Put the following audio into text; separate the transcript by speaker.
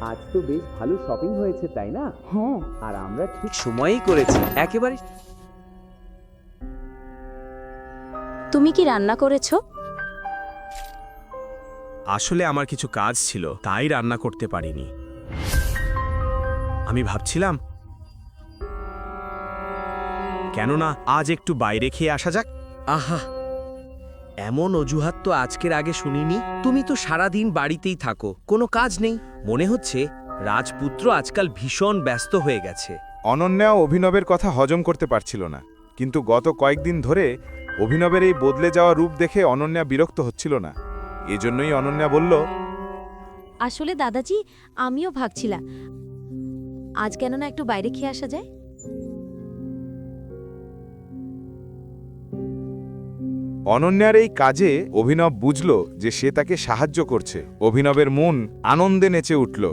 Speaker 1: আজ তো বেশ ভালো শপিং হয়েছে তাই না?
Speaker 2: হ্যাঁ।
Speaker 1: আর আমরা ঠিক সময়েই করেছি একেবারে।
Speaker 2: তুমি কি রান্না করেছো?
Speaker 3: আসলে আমার কিছু কাজ ছিল, তাই রান্না করতে পারিনি। আমি ভাবছিলাম কেননা আজ একটু বাইরে খেয়ে আসা যাক।
Speaker 4: আহা, এমন অজুহাত তো আজকের আগে শুনিনি। তুমি তো সারাদিন বাড়িতেই থাকো, কোনো কাজ নেই। মনে হচ্ছে রাজপুত্র আজকাল ভীষণ ব্যস্ত হয়ে গেছে।
Speaker 5: অনন্যাও অভিনবের কথা হজম করতে পারছিল না, কিন্তু গত কয়েকদিন ধরে অভিনবের এই বদলে যাওয়া রূপ দেখে অনন্যা বিরক্ত হচ্ছিল না। এজন্যই অনন্যা বলল,
Speaker 2: আসলে দাদাজি, আমিও ভাবছিলাম আজ কেন না একটু বাইরে খেয়ে আসা যায়।
Speaker 5: অনন্যার এই কাজে অভিনব বুঝল যে সে তাকে সাহায্য করছে। অভিনবের মন আনন্দে নেচে উঠল।